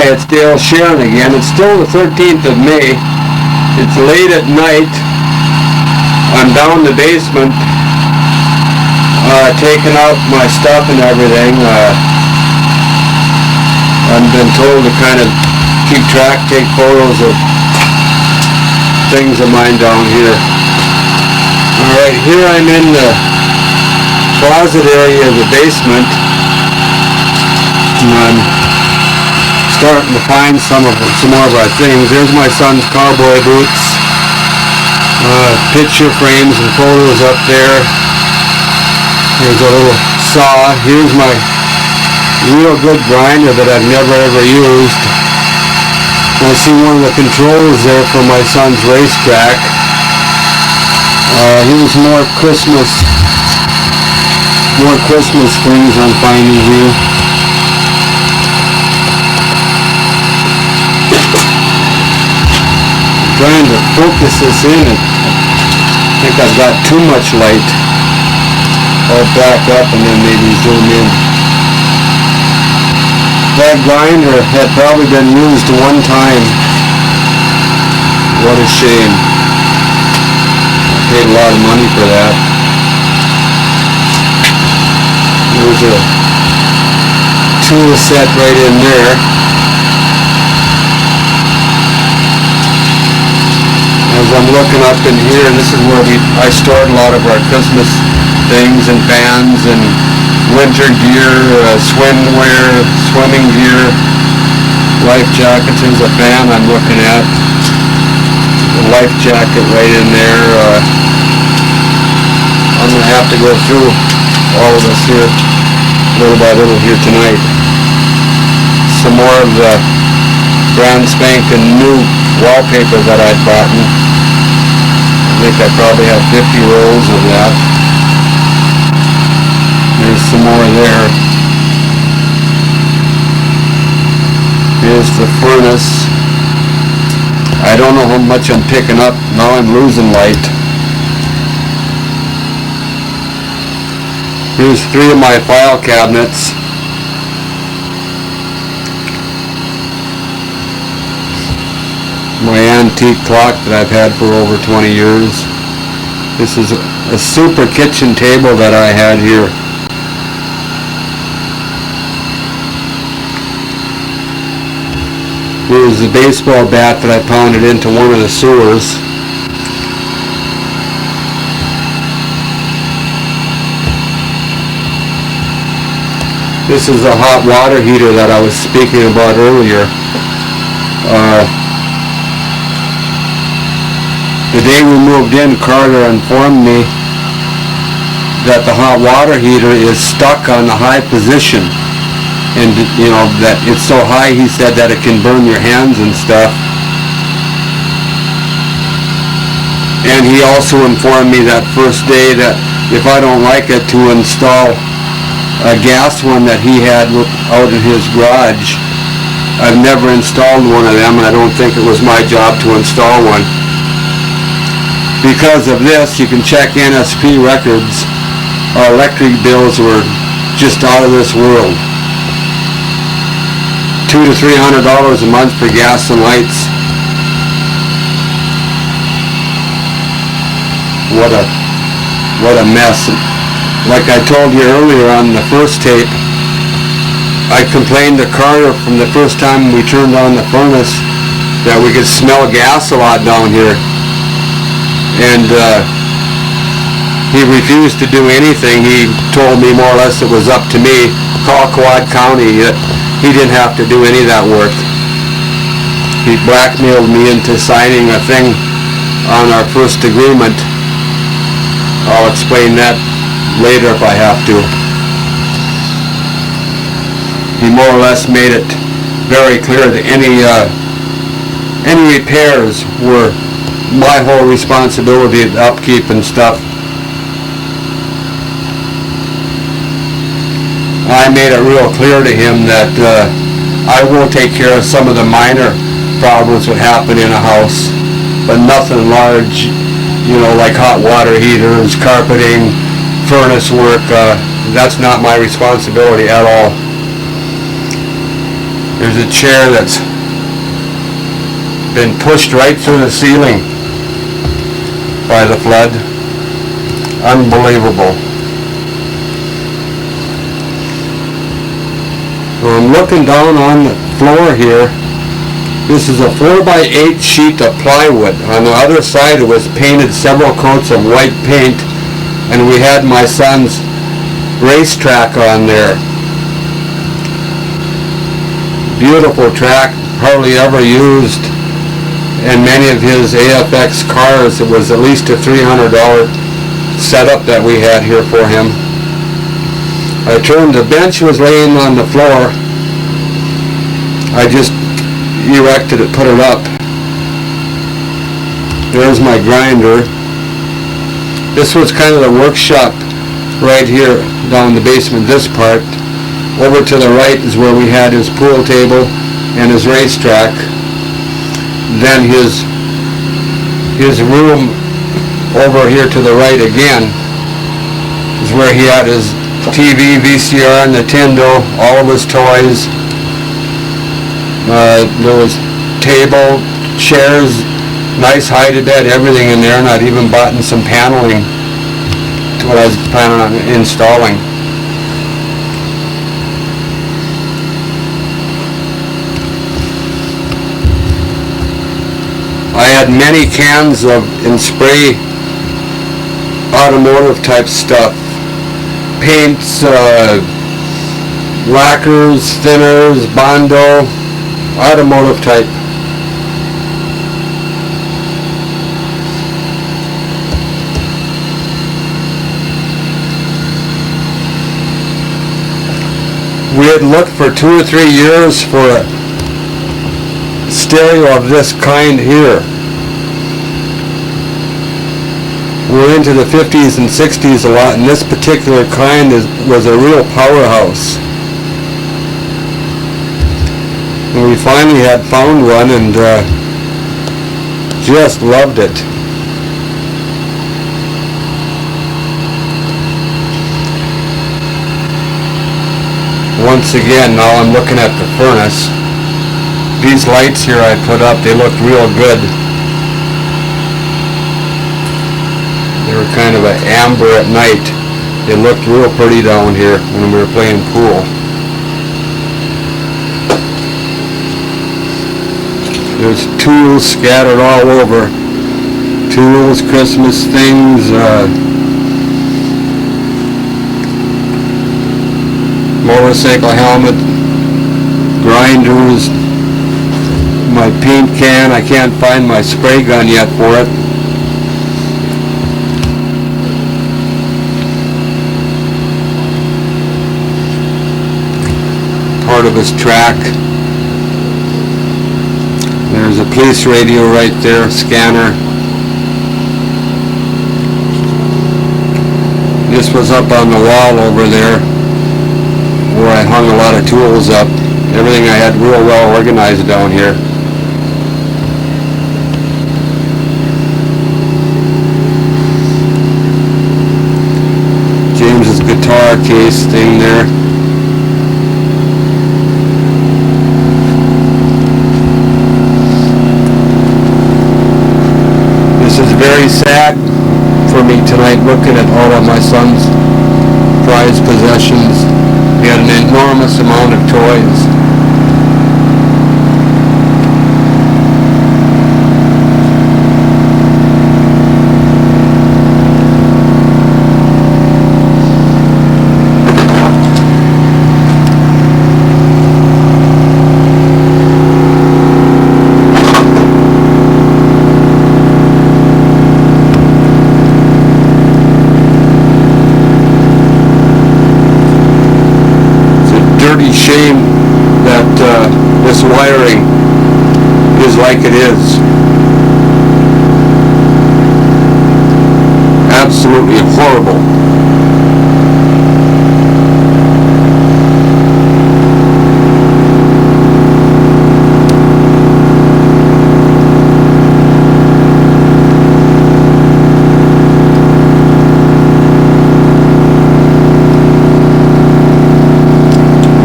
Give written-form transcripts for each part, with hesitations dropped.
Hi, it's Dale Sharon again. It's still the 13th of May. It's late at night. I'm down in the basement, taking out my stuff and everything. I've been told to kind of keep track, take photos of things of mine down here. Alright, here I'm in the closet area of the basement, and I'm starting to find some more of our things. There's my son's cowboy boots, picture frames and photos up there. There's a little saw. Here's my real good grinder that I've never ever used. I see one of the controls there for my son's racetrack. Here's more Christmas things I'm finding here. I'm trying to focus this in. I think I've got too much light. I'll back up and then maybe zoom in. That grinder had probably been used one time. What a shame. I paid a lot of money for that. There's a tool set right in there. As I'm looking up in here, this is where I stored a lot of our Christmas things and fans and winter gear, swimwear, swimming gear, life jackets. There's a fan I'm looking at. A life jacket right in there. I'm going to have to go through all of this here, little by little here tonight. Some more of the brand spanking new wallpaper that I'd bought. I think I probably have 50 rolls of that. There's some more there. Here's the furnace. I don't know how much I'm picking up. Now I'm losing light. Here's 3 of my file cabinets. My antique clock that I've had for over 20 years. This is a super kitchen table that I had here. Here's the baseball bat that I pounded into one of the sewers. This is the hot water heater that I was speaking about earlier. The day we moved in, Carter informed me that the hot water heater is stuck on the high position. And you know, that it's so high, he said, that it can burn your hands and stuff. And he also informed me that first day that if I don't like it, to install a gas one that he had out in his garage. I've never installed one of them, and I don't think it was my job to install one. Because of this, you can check NSP records. Our electric bills were just out of this world. $200 to $300 a month for gas and lights. What a mess. Like I told you earlier on the first tape, I complained to Carter from the first time we turned on the furnace that we could smell gas a lot down here. And he refused to do anything. He told me more or less it was up to me. Call Quad County. He didn't have to do any of that work. He blackmailed me into signing a thing on our first agreement. I'll explain that later if I have to. He more or less made it very clear that any repairs were my whole responsibility, the upkeep and stuff. I made it real clear to him that I will take care of some of the minor problems that happen in a house, but nothing large, you know, like hot water heaters, carpeting, furnace work. That's not my responsibility at all. There's a chair that's been pushed right through the ceiling by the flood. Unbelievable. So I'm looking down on the floor here. This is a 4x8 sheet of plywood. On the other side it was painted several coats of white paint, and we had my son's racetrack on there. Beautiful track, hardly ever used. And many of his AFX cars, it was at least a $300 setup that we had here for him. I turned, the bench was laying on the floor. I just erected it, put it up. There's my grinder. This was kind of the workshop right here down the basement, this part. Over to the right is where we had his pool table and his racetrack. Then his room over here to the right again is where he had his TV, VCR, Nintendo, all of his toys. There was table, chairs, nice hide bed, everything in there, and I'd even bought in some paneling to what I was planning on installing. I had many cans of in spray automotive type stuff. Paints, lacquers, thinners, Bondo, automotive type. We had looked for 2 or 3 years for a stereo of this kind here. We're into the 50s and 60s a lot, and this particular kind was a real powerhouse. And we finally had found one and just loved it. Once again, now I'm looking at the furnace. These lights here I put up, they look real good. They were kind of an amber at night. They looked real pretty down here when we were playing pool. There's tools scattered all over. Tools, Christmas things, motorcycle helmet, grinders, my paint can. I can't find my spray gun yet for it. Part of his track. There's a police radio right there, scanner. This was up on the wall over there where I hung a lot of tools up. Everything I had real well organized down here. James's guitar case thing there. This is very sad for me tonight, looking at all of my son's prized possessions. He had an enormous amount of toys. Shame that this wiring is like it is. Absolutely horrible.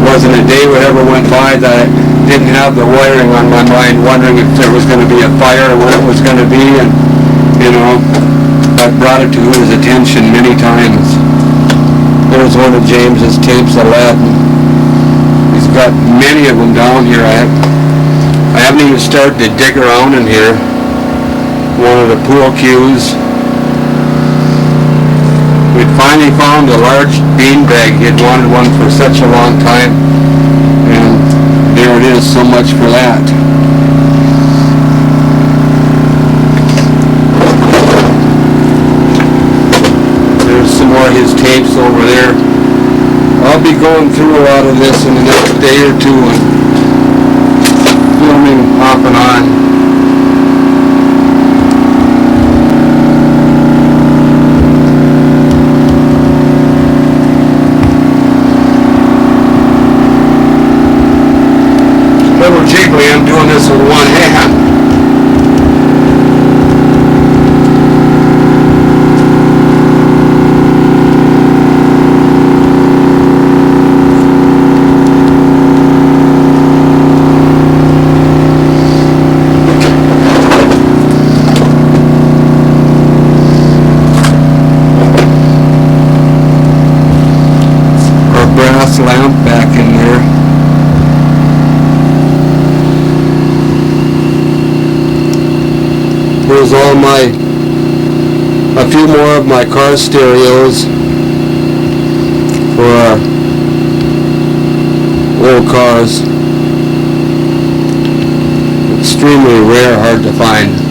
Wasn't a day we ever went by that didn't have the wiring on my mind, wondering if there was going to be a fire or when it was going to be, and you know, I brought it to his attention many times. There's one of James's tapes of lead. He's got many of them down here. I haven't even started to dig around in here. One of the pool cues. We'd finally found a large beanbag. He had wanted one for such a long time. And there it is, so much for that. There's some more of his tapes over there. I'll be going through a lot of this in the next day or two and filming off and on. Little jiggly, I'm doing this with one hand. Our brass lamp back in there. Here's all a few more of my car stereos for our old cars. Extremely rare, hard to find.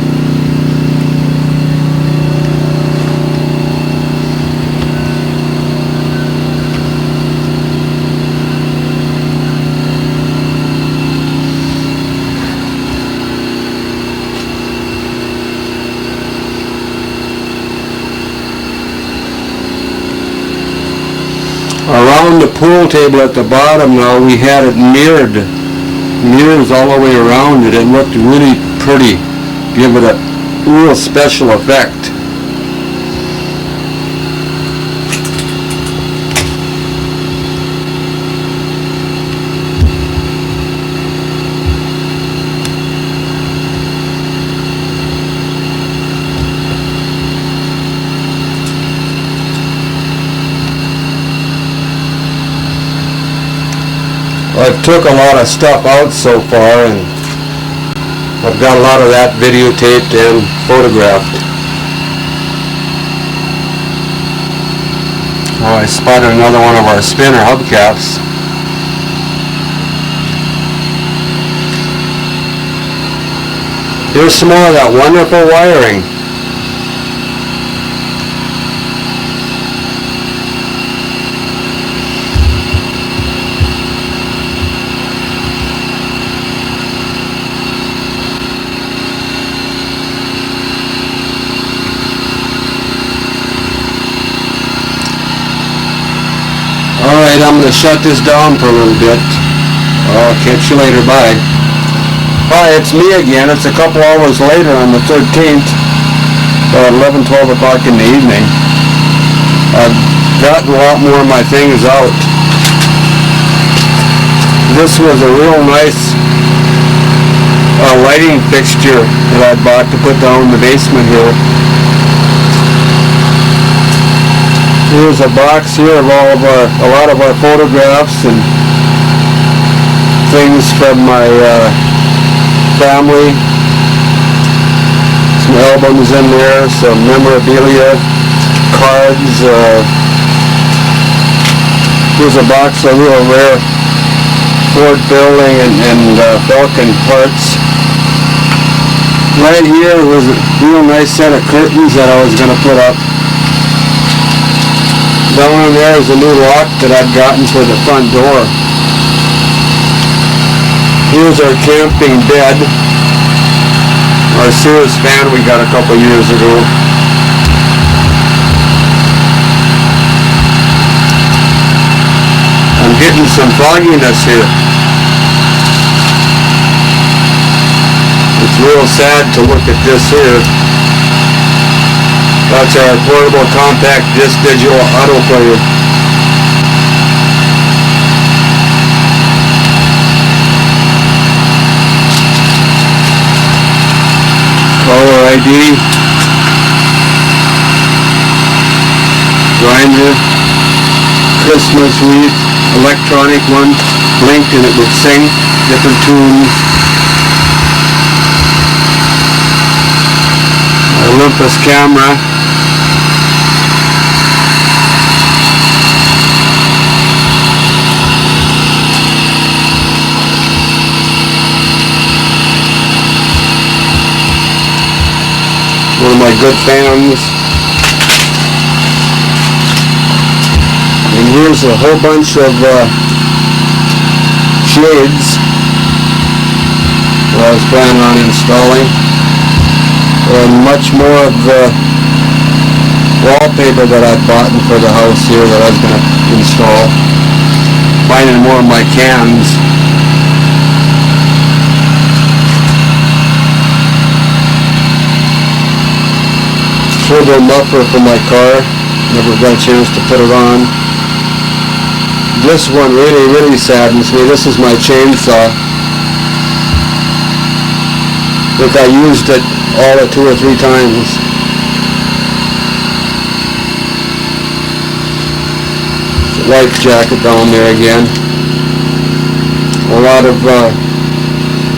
Around the pool table at the bottom now, we had it mirrored. Mirrors all the way around it. It looked really pretty. Give it a real special effect. I've took a lot of stuff out so far, and I've got a lot of that videotaped and photographed. Oh, I spotted another one of our spinner hubcaps. Here's some more of that wonderful wiring. Alright, I'm going to shut this down for a little bit. I'll catch you later. Bye. Hi, it's me again. It's a couple hours later on the 13th. About 11, 12 o'clock in the evening. I've gotten a lot more of my things out. This was a real nice lighting fixture that I bought to put down in the basement here. Here's a box here of a lot of our photographs and things from my family. Some albums in there, some memorabilia, cards. Here's a box of real rare Ford building and Falcon parts. Right here was a real nice set of curtains that I was going to put up. Down in there is a new lock that I've gotten for the front door. Here's our camping bed. Our Sears fan we got a couple years ago. I'm getting some fogginess here. It's real sad to look at this here. That's our portable compact disc digital auto player. LED grinder, Christmas wreath, electronic one, blinked and it would sing different tunes. Olympus camera. One of my good fans. And here's a whole bunch of shades that I was planning on installing. And much more of the wallpaper that I bought for the house here that I was going to install. Finding more of my cans. Turbo muffler for my car. Never got a chance to put it on. This one really saddens me. This is my chainsaw. I think I used it all of 2 or 3 times. Life jacket down there again. A lot of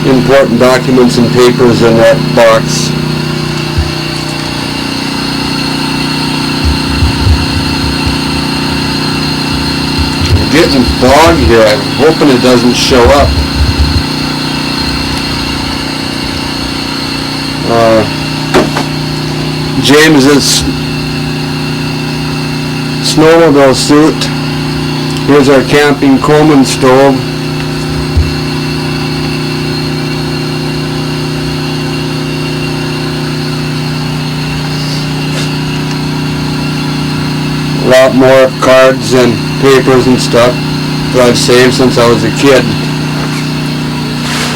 important documents and papers in that box. Getting fog here. I'm hoping it doesn't show up. James's snowmobile suit. Here's our camping Coleman stove. A lot more cards and papers and stuff that I've saved since I was a kid.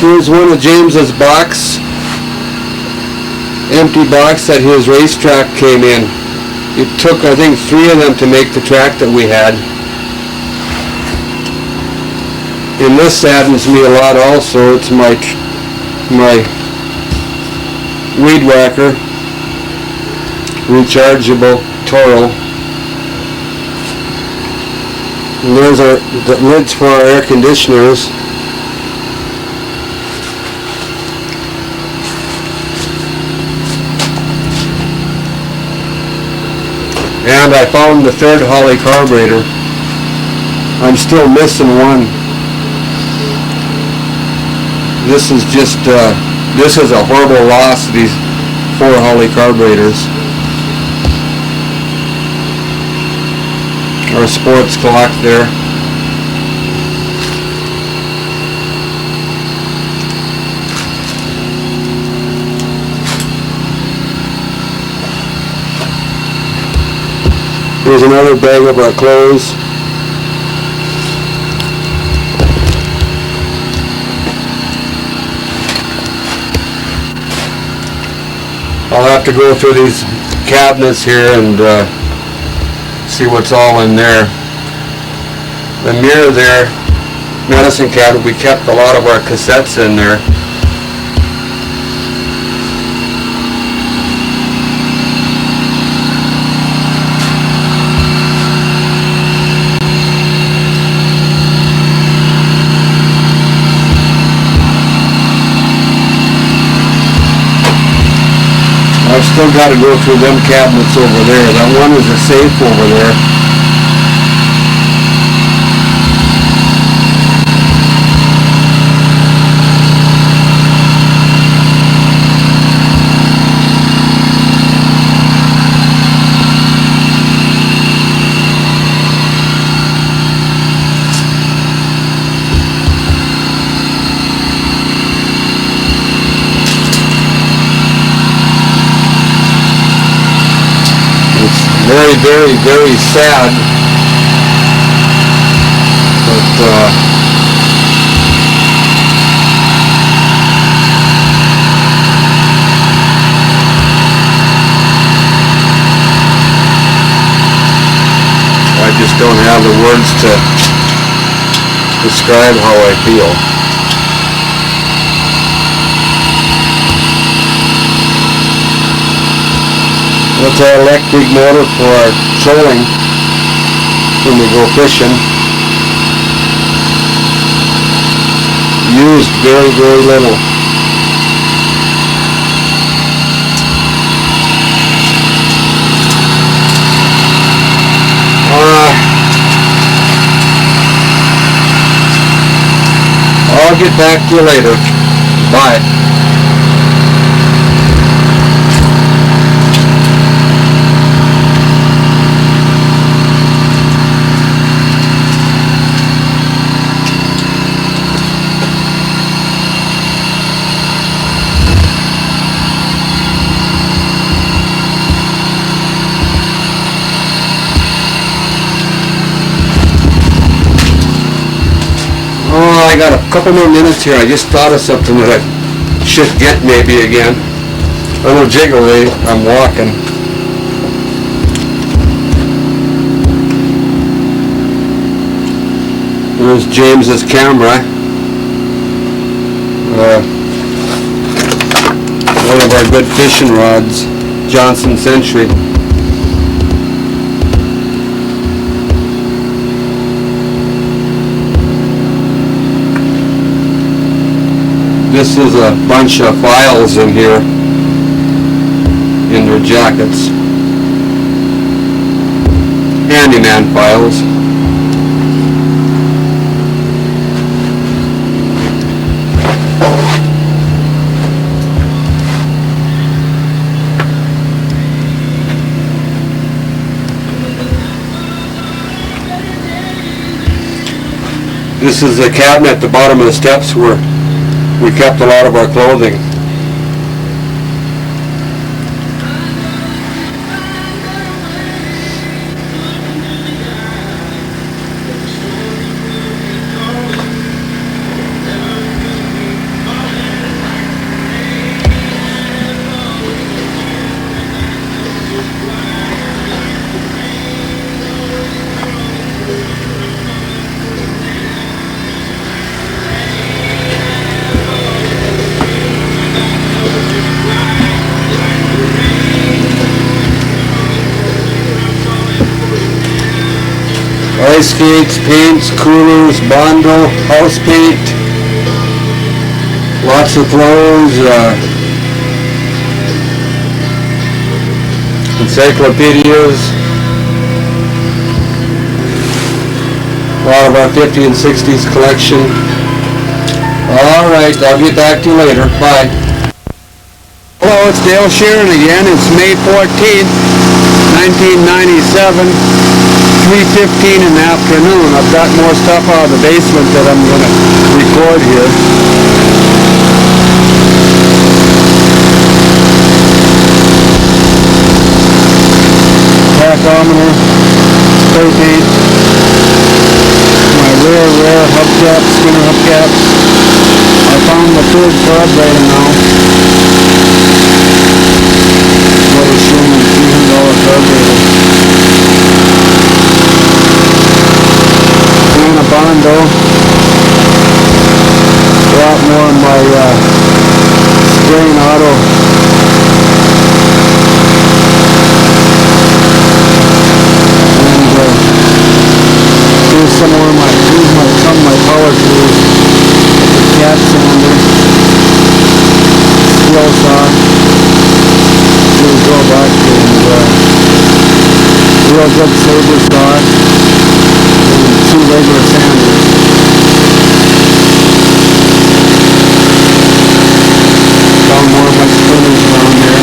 Here's one of James's box. Empty box that his racetrack came in. It took, I think, 3 of them to make the track that we had. And this saddens me a lot also. It's my weed whacker, rechargeable Toro. And there's the lids for our air conditioners. And I found the 3rd Holley carburetor. I'm still missing one. This is just, this is a horrible loss, these 4 Holley carburetors. Our sports clock there. Here's another bag of our clothes. I'll have to go through these cabinets here and see what's all in there. The mirror there, medicine cabinet, we kept a lot of our cassettes in there. I've still got to go through them cabinets over there. That one is a safe over there. Very sad, but I just don't have the words to describe how I feel. It's an electric motor for our trolling when we go fishing. Used very, very little. I'll get back to you later. Bye. I got a couple more minutes here. I just thought of something that I should get maybe again. A little jiggle, I'm walking. There's James's camera. One of our good fishing rods, Johnson Century. This is a bunch of files in here, in their jackets. Handyman files. This is the cabinet at the bottom of the steps where we kept a lot of our clothing. Ice skates, paints, coolers, Bondo, house paint, lots of clothes, encyclopedias, a lot of our 50s and 60s collection. Alright, I'll get back to you later. Bye. Hello, it's Dale Sheeran again. It's May 14th, 1997. 3:15 in the afternoon. I've got more stuff out of the basement that I'm going to record here. Tachometer, spray paint, my rare hubcaps, Skinner hubcaps. I found the third carburetor now. What is showing $300 carburetor. A Bondo. A lot more of my spraying auto. And here's some of my power tools. The cat cylinder, steel saw, little drawback, and real good saber saw. Two regular sanders. Found more of my splinters around there.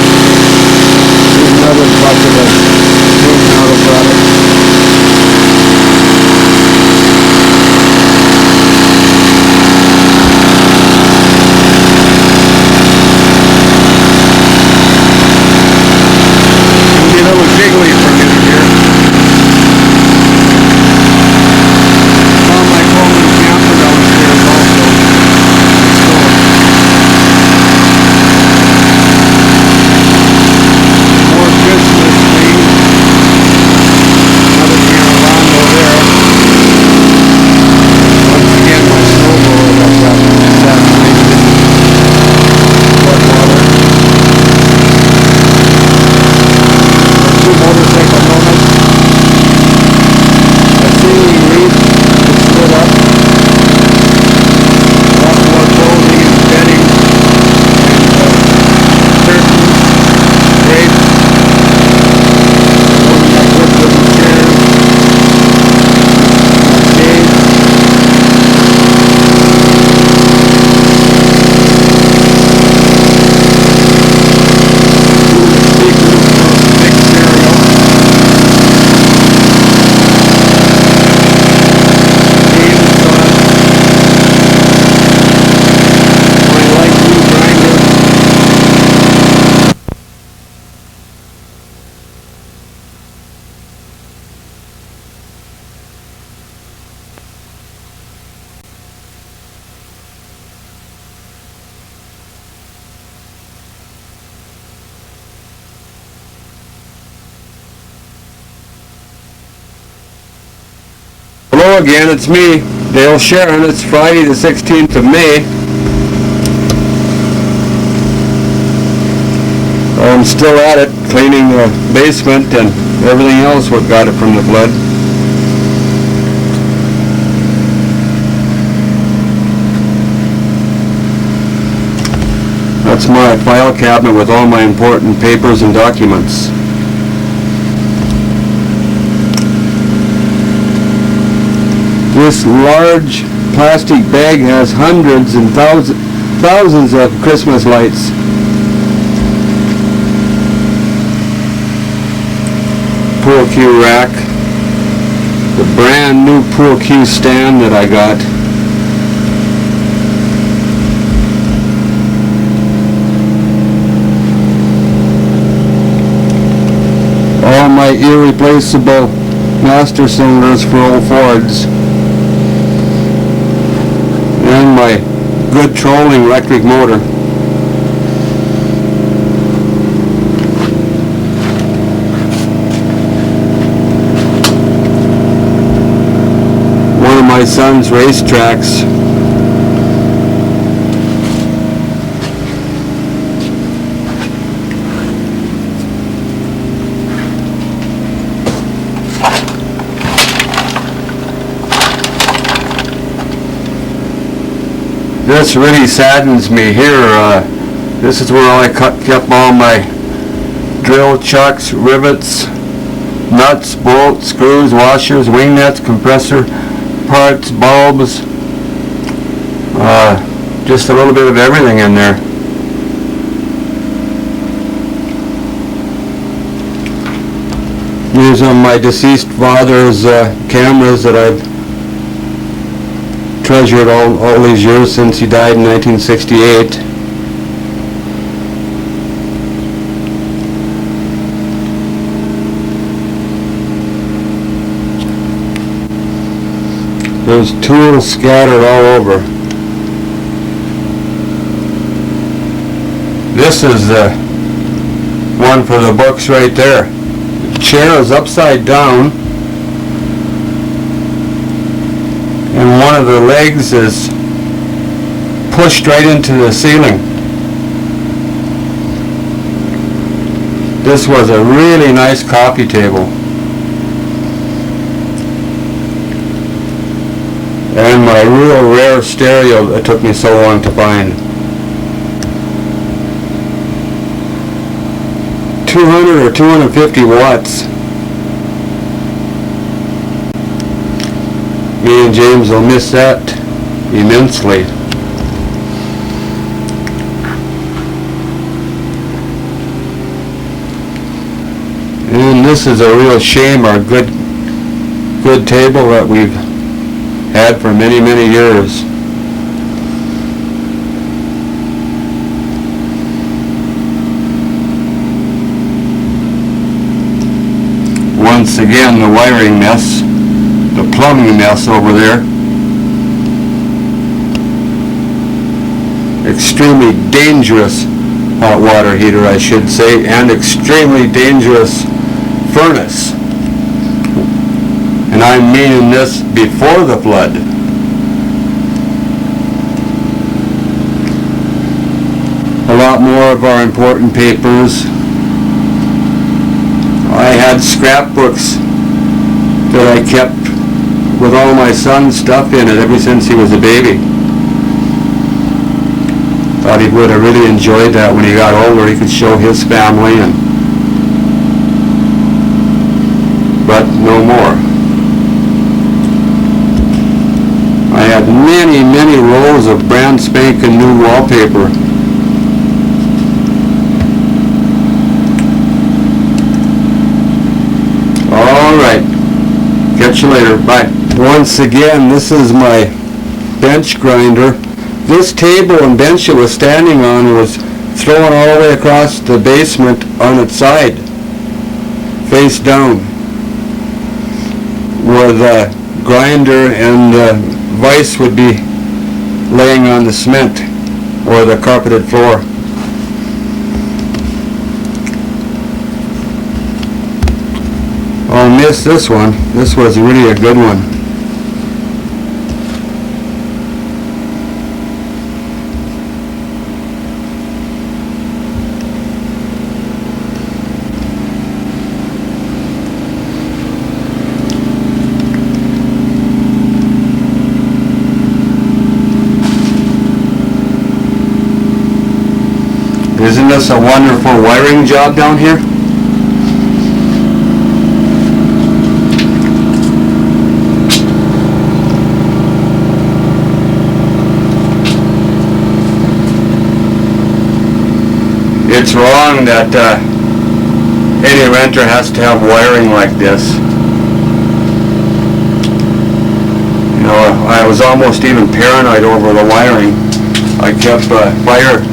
Here's another bucket of paint auto product. It'll be a little jiggly for a minute here. Hello again, it's me, Dale Sharon. It's Friday the 16th of May. I'm still at it, cleaning the basement and everything else what got it from the flood. That's my file cabinet with all my important papers and documents. This large plastic bag has hundreds and thousands of Christmas lights. Pool cue rack. The brand new pool cue stand that I got. All my irreplaceable master cylinders for old Fords. And my good trolling electric motor. One of my son's race tracks. This really saddens me here. This is where I kept all my drill chucks, rivets, nuts, bolts, screws, washers, wing nuts, compressor parts, bulbs, just a little bit of everything in there. These are my deceased father's cameras that I've treasured all these years since he died in 1968. There's tools scattered all over. This is the one for the books right there. The chair is upside down. And one of the legs is pushed right into the ceiling. This was a really nice coffee table. And my real rare stereo that took me so long to find. 200 or 250 watts. Me and James will miss that immensely. And this is a real shame, our good table that we've had for many, many years. Once again, the wiring mess. The plumbing mess over there. Extremely dangerous hot water heater, I should say, and extremely dangerous furnace. And I'm meaning this before the flood. A lot more of our important papers. I had scrapbooks that I kept with all my son's stuff in it ever since he was a baby. Thought he would have really enjoyed that when he got older. He could show his family, but no more. I had many, many rolls of brand spanking new wallpaper. All right. Catch you later. Bye. Once again, this is my bench grinder. This table and bench it was standing on was thrown all the way across the basement on its side, face down, where the grinder and the vise would be laying on the cement or the carpeted floor. I'll miss this one. This was really a good one. Isn't this a wonderful wiring job down here? It's wrong that any renter has to have wiring like this. You know, I was almost even paranoid over the wiring. I kept fire.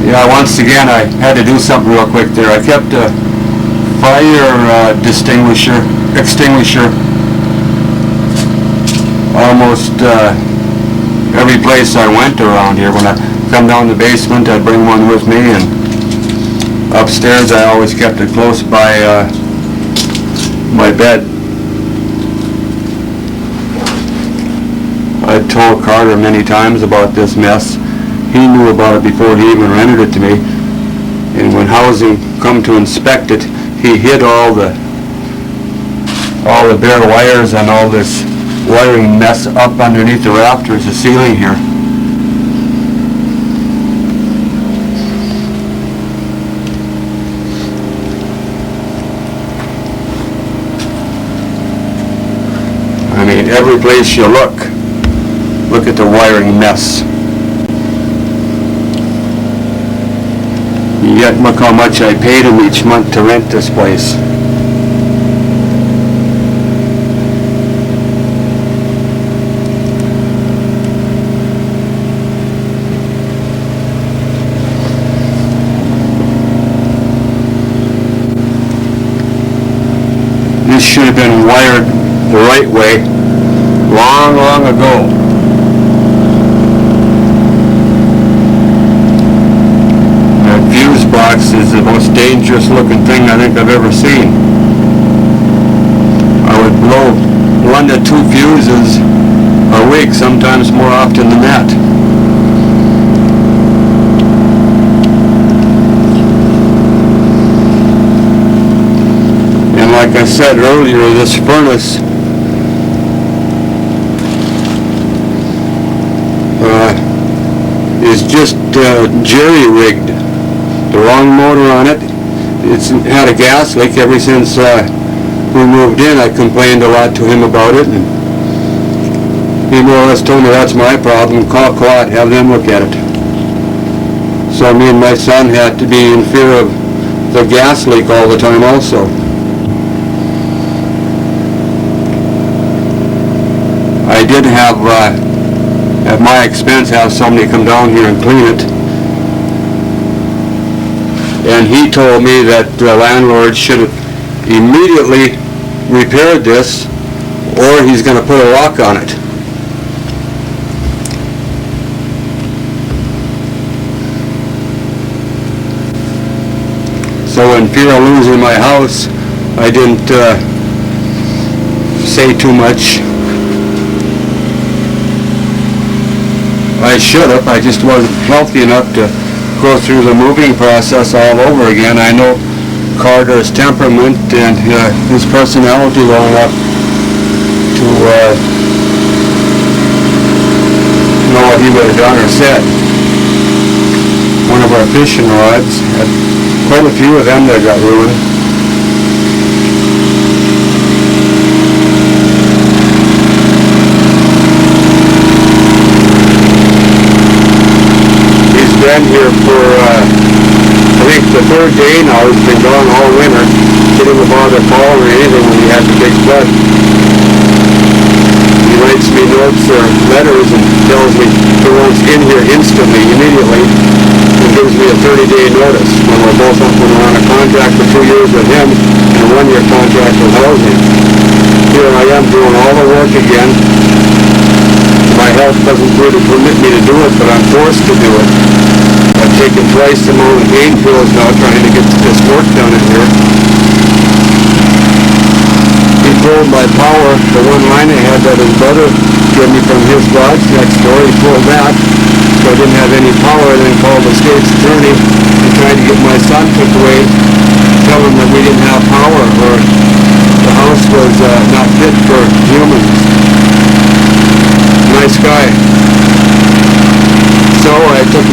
Yeah, once again I had to do something real quick there. I kept a fire extinguisher almost every place I went around here. When I come down the basement, I'd bring one with me, and upstairs I always kept it close by my bed. I told Carter many times about this mess. He knew about it before he even rented it to me, and when housing come to inspect it, he hid all the bare wires and all this wiring mess up underneath the rafters, the ceiling here. I mean, every place you look at the wiring mess. Yet look how much I paid him each month to rent this place. This should have been wired the right way long, long ago. That fuse box is the most dangerous looking thing I think I've ever seen. I would blow 1 to 2 fuses a week, sometimes more often than that. Like I said earlier, this furnace is just jerry-rigged. The wrong motor on it. It's had a gas leak ever since we moved in. I complained a lot to him about it, and he more or less told me that's my problem. Call Quad, have them look at it. So me and my son had to be in fear of the gas leak all the time also. I did have, at my expense, have somebody come down here and clean it. And he told me that the landlord should have immediately repaired this, or he's going to put a lock on it. So in fear of losing my house, I didn't say too much. I should have. I just wasn't healthy enough to go through the moving process all over again. I know Carter's temperament and his personality well enough to know what he would have done or said. One of our fishing rods had quite a few of them that got ruined. Been here for I think the 3rd day now. He's been gone all winter. Didn't even bother calling or anything when he had the big flood. He writes me notes or letters and tells me he wants in here instantly, immediately, and gives me a 30-day notice when we're on a contract for 2 years with him and a 1-year contract with housing. Here I am doing all the work again. My health doesn't really permit me to do it, but I'm forced to do it. I've taken twice the amount of pain pills now trying to get this work done in here. He pulled my power, the one line I had that his brother gave me from his lodge next door. He pulled that, so I didn't have any power, and then called the state's attorney and tried to get my son took away, tell him that we didn't have power, or the house was not fit for humans. Nice guy. So I took